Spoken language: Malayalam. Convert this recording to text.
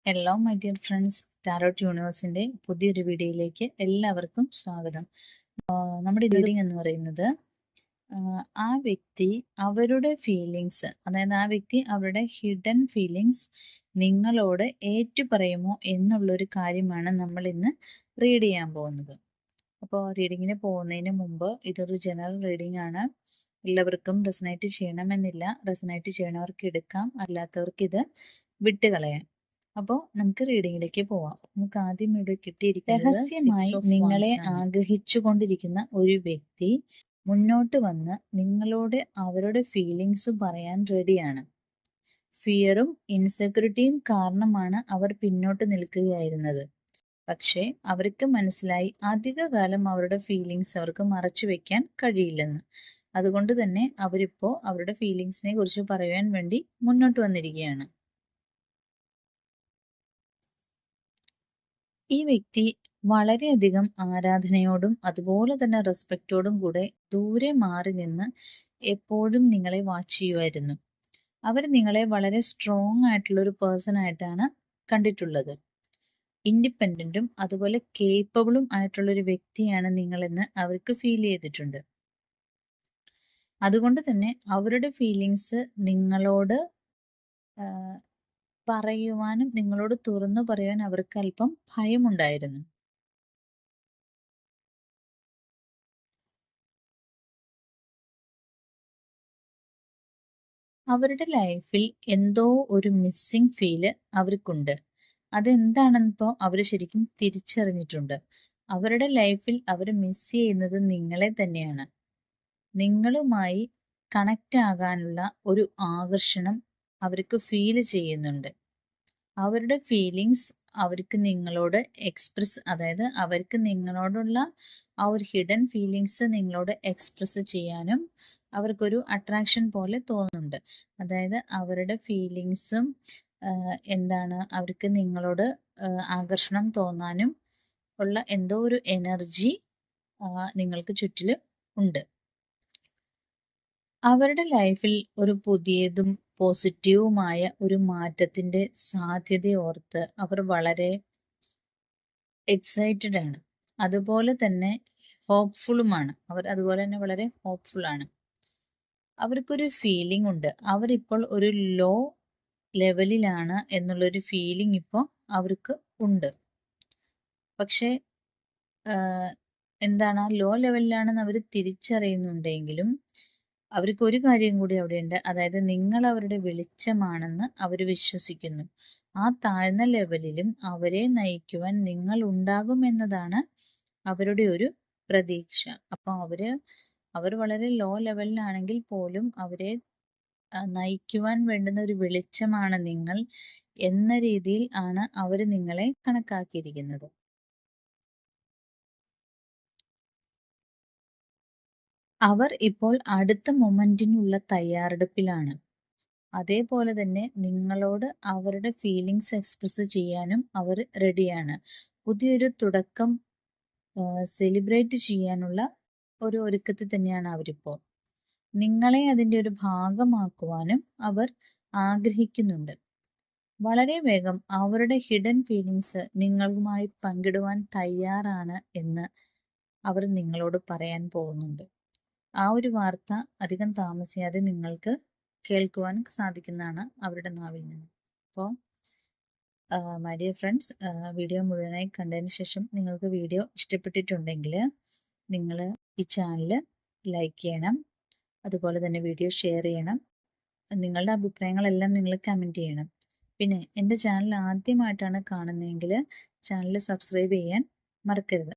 Hello my dear friends, tarot യൂണിവേഴ്സിൻ്റെ പുതിയൊരു വീഡിയോയിലേക്ക് എല്ലാവർക്കും സ്വാഗതം. നമ്മുടെ റീഡിംഗ് എന്ന് പറയുന്നത് ആ വ്യക്തി അവരുടെ ഫീലിങ്സ്, അതായത് ആ വ്യക്തി അവരുടെ ഹിഡൻ ഫീലിങ്സ് നിങ്ങളോട് ഏറ്റുപറയുമോ എന്നുള്ളൊരു കാര്യമാണ് നമ്മൾ ഇന്ന് റീഡ് ചെയ്യാൻ പോകുന്നത്. അപ്പോൾ റീഡിങ്ങിന് പോകുന്നതിന് മുമ്പ് ഇതൊരു ജനറൽ റീഡിംഗ് ആണ്. എല്ലാവർക്കും റെസനേറ്റ് ചെയ്യണമെന്നില്ല. റെസനേറ്റ് ചെയ്യണവർക്ക് എടുക്കാം, അല്ലാത്തവർക്ക് ഇത് വിട്ടുകളയാം. അപ്പോൾ നമുക്ക് റീഡിങ്ങിലേക്ക് പോവാം. നമുക്ക് ആദ്യം ഇവിടെ കിട്ടിയിരിക്കുന്നത് രഹസ്യമായി നിങ്ങളെ ആഗ്രഹിച്ചു കൊണ്ടിരിക്കുന്ന ഒരു വ്യക്തി മുന്നോട്ട് വന്ന് നിങ്ങളോട് അവരുടെ ഫീലിങ്സ് പറയാൻ റെഡിയാണ്. ഫിയറും ഇൻസെക്യൂരിറ്റിയും കാരണമാണ് അവർ പിന്നോട്ട് നിൽക്കുകയായിരുന്നത്. പക്ഷേ അവർക്ക് മനസ്സിലായി അധികകാലം അവരുടെ ഫീലിങ്സ് അവർക്ക് മറച്ചു വെക്കാൻ കഴിയില്ലെന്ന്. അതുകൊണ്ട് തന്നെ അവരിപ്പോ അവരുടെ ഫീലിങ്സിനെ കുറിച്ച് പറയാൻ വേണ്ടി മുന്നോട്ട് വന്നിരിക്കുകയാണ്. ഈ വ്യക്തി വളരെയധികം ആരാധനയോടും അതുപോലെ തന്നെ റെസ്പെക്റ്റോടും കൂടെ ദൂരെ മാറി നിന്ന് എപ്പോഴും നിങ്ങളെ വാച്ച് ചെയ്യുമായിരുന്നു. അവർ നിങ്ങളെ വളരെ സ്ട്രോങ് ആയിട്ടുള്ള ഒരു പേഴ്സൺ ആയിട്ടാണ് കണ്ടിട്ടുള്ളത്. ഇൻഡിപെൻഡന്റും അതുപോലെ കേപ്പബിളും ആയിട്ടുള്ള ഒരു വ്യക്തിയാണ് നിങ്ങളെന്ന് അവർക്ക് ഫീൽ ചെയ്തിട്ടുണ്ട്. അതുകൊണ്ട് തന്നെ അവരുടെ ഫീലിങ്സ് നിങ്ങളോട് പറയുവാനും നിങ്ങളോട് തുറന്നു പറയാൻ അവർക്ക് അല്പം ഭയമുണ്ടായിരുന്നു. അവരുടെ ലൈഫിൽ എന്തോ ഒരു മിസ്സിംഗ് ഫീല് അവർക്കുണ്ട്. അതെന്താണെന്നിപ്പോൾ അവർ ശരിക്കും തിരിച്ചറിഞ്ഞിട്ടുണ്ട്. അവരുടെ ലൈഫിൽ അവർ മിസ് ചെയ്യുന്നത് നിങ്ങളെ തന്നെയാണ്. നിങ്ങളുമായി കണക്റ്റ് ആകാനുള്ള ഒരു ആകർഷണം അവർക്ക് ഫീൽ ചെയ്യുന്നുണ്ട്. അവരുടെ ഫീലിങ്സ് അവർക്ക് നിങ്ങളോട് എക്സ്പ്രസ്, അതായത് അവർക്ക് നിങ്ങളോടുള്ള ആ ഒരു ഹിഡൻ ഫീലിങ്സ് നിങ്ങളോട് എക്സ്പ്രസ് ചെയ്യാനും അവർക്കൊരു അട്രാക്ഷൻ പോലെ തോന്നുന്നുണ്ട്. അതായത് അവരുടെ ഫീലിങ്സും എന്താണ് അവർക്ക് നിങ്ങളോട് ആകർഷണം തോന്നാനും ഉള്ള എന്തോ ഒരു എനർജി നിങ്ങൾക്ക് ചുറ്റിലും ഉണ്ട്. അവരുടെ ലൈഫിൽ ഒരു പുതിയതും പോസിറ്റീവുമായ ഒരു മാറ്റത്തിന്റെ സാധ്യതയോർത്ത് അവർ വളരെ എക്സൈറ്റഡ് ആണ്. അതുപോലെ തന്നെ ഹോപ്പ്ഫുള്ളുമാണ്. അവർ അതുപോലെ തന്നെ വളരെ ഹോപ്പ്ഫുൾ ആണ്. അവർക്കൊരു ഫീലിംഗ് ഉണ്ട്. അവരിപ്പോൾ ഒരു ലോ ലെവലിലാണ് എന്നുള്ളൊരു ഫീലിംഗ് ഇപ്പോൾ അവർക്ക് ഉണ്ട്. പക്ഷേ എന്താണ് ആ ലോ ലെവലിലാണെന്ന് അവർ തിരിച്ചറിയുന്നുണ്ടെങ്കിലും അവർക്ക് ഒരു കാര്യം കൂടി അവിടെയുണ്ട്. അതായത് നിങ്ങൾ അവരുടെ വെളിച്ചമാണെന്ന് അവർ വിശ്വസിക്കുന്നു. ആ താഴ്ന്ന ലെവലിലും അവരെ നയിക്കുവാൻ നിങ്ങൾ ഉണ്ടാകുമെന്നതാണ് അവരുടെ ഒരു പ്രതീക്ഷ. അപ്പൊ അവർ വളരെ ലോ ലെവലിലാണെങ്കിൽ പോലും അവരെ നയിക്കുവാൻ വേണ്ടുന്ന ഒരു വെളിച്ചമാണ് നിങ്ങൾ എന്ന രീതിയിൽ ആണ് അവർ നിങ്ങളെ കണക്കാക്കിയിരിക്കുന്നത്. അവർ ഇപ്പോൾ അടുത്ത മൊമെന്റിനുള്ള തയ്യാറെടുപ്പിലാണ്. അതേപോലെ തന്നെ നിങ്ങളോട് അവരുടെ ഫീലിങ്സ് എക്സ്പ്രസ് ചെയ്യാനും അവർ റെഡിയാണ്. പുതിയൊരു തുടക്കം സെലിബ്രേറ്റ് ചെയ്യാനുള്ള ഒരു ഒരുക്കത്തിൽ തന്നെയാണ് അവരിപ്പോൾ. നിങ്ങളെ അതിൻ്റെ ഒരു ഭാഗമാക്കുവാനും അവർ ആഗ്രഹിക്കുന്നുണ്ട്. വളരെ വേഗം അവരുടെ ഹിഡൻ ഫീലിങ്സ് നിങ്ങളുമായി പങ്കിടുവാൻ തയ്യാറാണ് എന്ന് അവർ നിങ്ങളോട് പറയാൻ പോകുന്നുണ്ട്. ആ ഒരു വാർത്ത അധികം താമസിയാതെ നിങ്ങൾക്ക് കേൾക്കുവാൻ സാധിക്കുന്നതാണ് അവരുടെ നാവിൽ നിന്ന്. അപ്പോൾ മൈ ഡിയർ ഫ്രണ്ട്സ്, വീഡിയോ മുഴുവനായി കണ്ടതിന് ശേഷം നിങ്ങൾക്ക് വീഡിയോ ഇഷ്ടപ്പെട്ടിട്ടുണ്ടെങ്കിൽ നിങ്ങൾ ഈ ചാനൽ ലൈക്ക് ചെയ്യണം. അതുപോലെ തന്നെ വീഡിയോ ഷെയർ ചെയ്യണം. നിങ്ങളുടെ അഭിപ്രായങ്ങളെല്ലാം നിങ്ങൾ കമൻറ്റ് ചെയ്യണം. പിന്നെ എൻ്റെ ചാനൽ ആദ്യമായിട്ടാണ് കാണുന്നതെങ്കിൽ ചാനൽ സബ്സ്ക്രൈബ് ചെയ്യാൻ മറക്കരുത്.